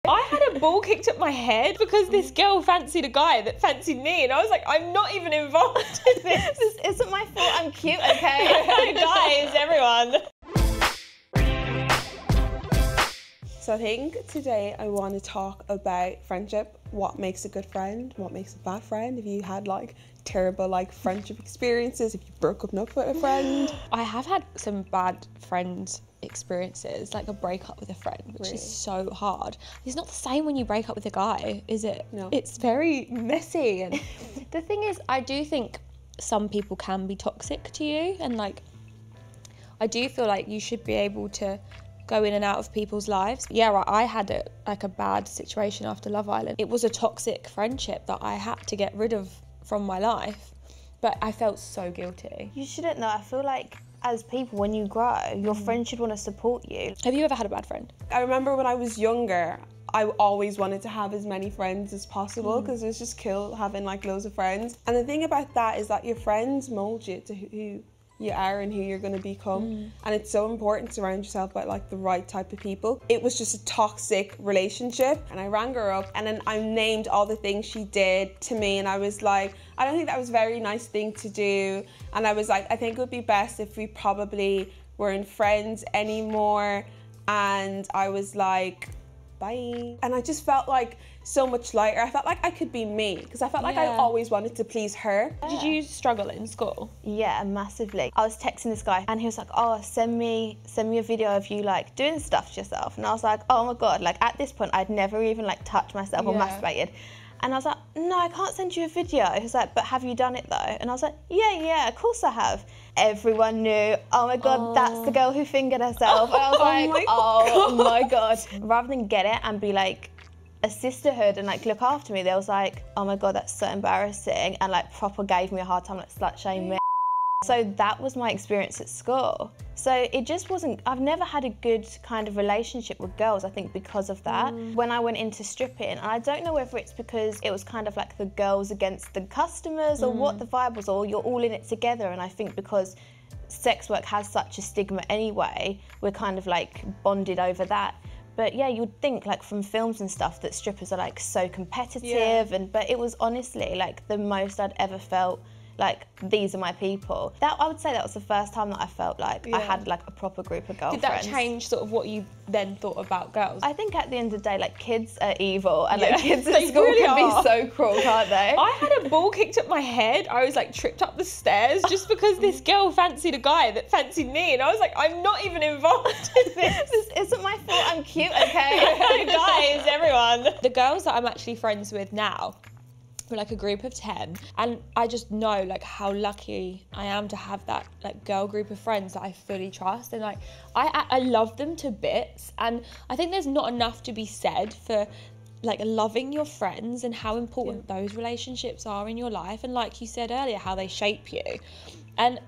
I had a ball kicked at my head because this girl fancied a guy that fancied me, and I was like, I'm not even involved in this. This isn't my fault, I'm cute, okay? Guys, everyone. So I think today I want to talk about friendship, what makes a good friend, what makes a bad friend, if you had like terrible like friendship experiences, if you broke up with a friend. I have had some bad friend experiences, like a breakup with a friend, which is so hard. It's not the same when you break up with a guy, is it? No. It's very messy. And the thing is, I do think some people can be toxic to you, and like, I do feel like you should be able to go in and out of people's lives. Yeah, I had a bad situation after Love Island. It was a toxic friendship that I had to get rid of from my life, but I felt so guilty. You shouldn't though. I feel like as people, when you grow, your friends should want to support you. Have you ever had a bad friend? I remember when I was younger, I always wanted to have as many friends as possible because it was just cool having like loads of friends. And the thing about that is that your friends mold you to who you are and who you're going to become, and it's so important to surround yourself by like the right type of people. It was just a toxic relationship, and I rang her up and then I named all the things she did to me, and I was like, I don't think that was a very nice thing to do, and I was like, I think it would be best if we probably weren't friends anymore. And I was like, bye. And I just felt like so much lighter. I felt like I could be me because I felt like I always wanted to please her. Did you struggle in school? Yeah, massively. I was texting this guy and he was like, oh, send me a video of you like doing stuff to yourself. And I was like, oh my God, like at this point I'd never even like touched myself or masturbated. And I was like, no, I can't send you a video. He was like, but have you done it though? And I was like, yeah, of course I have. Everyone knew, oh my God, that's the girl who fingered herself. And I was like, oh my God. Rather than get it and be like a sisterhood and like look after me, they was like, oh my God, that's so embarrassing, and like proper gave me a hard time, like slut shame me. So that was my experience at school. So it just wasn't, I've never had a good kind of relationship with girls, I think because of that. When I went into stripping, and I don't know whether it's because it was kind of like the girls against the customers or what the vibe was, or you're all in it together. And I think because sex work has such a stigma anyway, we're kind of like bonded over that. But yeah, you'd think like from films and stuff that strippers are like so competitive, but it was honestly like the most I'd ever felt like, these are my people. That, I would say that was the first time that I felt like I had like a proper group of girlfriends. Did that change sort of what you then thought about girls? I think at the end of the day, like, kids are evil, and like kids at school really can be so cruel, can't they? I had a ball kicked at my head. I was like tripped up the stairs just because this girl fancied a guy that fancied me, and I was like, I'm not even involved in this. This isn't my fault, I'm cute, okay? Guys, everyone. The girls that I'm actually friends with now, we're like a group of 10, and I just know like how lucky I am to have that like girl group of friends that I fully trust, and like I love them to bits. And I think there's not enough to be said for like loving your friends and how important those relationships are in your life, and like you said earlier, how they shape you. And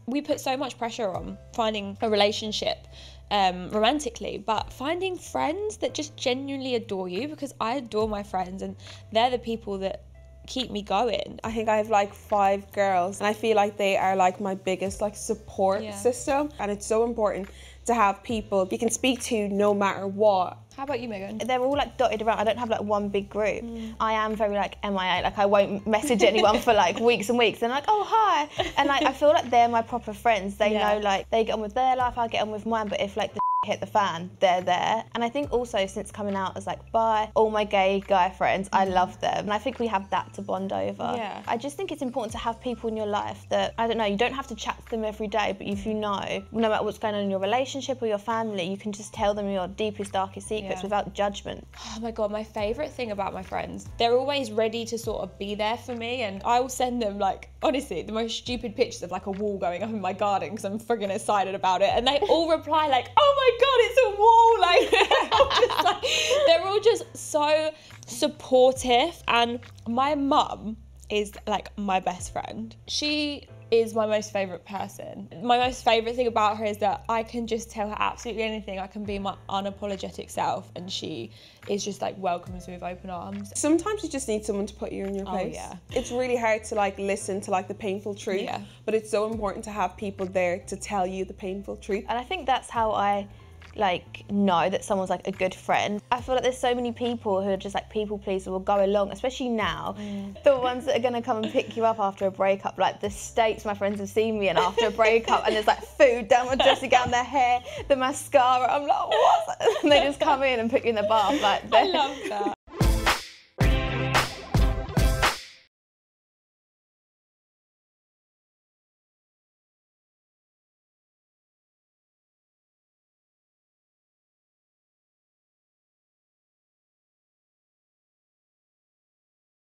we put so much pressure on finding a relationship romantically, but finding friends that just genuinely adore you, because I adore my friends and they're the people that keep me going. I think I have like 5 girls, and I feel like they are like my biggest like support system, and it's so important to have people you can speak to no matter what. How about you, Megan? They're all like dotted around. I don't have like one big group. I am very like MIA, like I won't message anyone for like weeks and weeks, and like, oh hi, and like I feel like they're my proper friends. They know like they get on with their life, I get on with mine, but if like the hit the fan, they're there. And I think also since coming out as like bi, all my gay guy friends, I love them, and I think we have that to bond over. I just think it's important to have people in your life that, I don't know, you don't have to chat to them every day, but if you know, no matter what's going on in your relationship or your family, you can just tell them your deepest, darkest secrets without judgment. Oh my God, my favourite thing about my friends, they're always ready to sort of be there for me, and I will send them like, honestly, the most stupid pictures of like a wall going up in my garden because I'm friggin' excited about it, and they all reply like, oh my God, it's a wall, like they're all just so supportive. And my mum is like my best friend. She is my most favourite person. My most favourite thing about her is that I can just tell her absolutely anything. I can be my unapologetic self, and she is just like welcomes me with open arms. Sometimes you just need someone to put you in your place. It's really hard to like listen to like the painful truth, but it's so important to have people there to tell you the painful truth. And I think that's how I like know that someone's like a good friend. I feel like there's so many people who are just like people pleasers, will go along, especially now. The ones that are gonna come and pick you up after a breakup, like the states my friends have seen me in after a breakup, and there's like food down my dressing gown, their hair, the mascara. I'm like, what? And they just come in and put you in the bath. Like, I love that.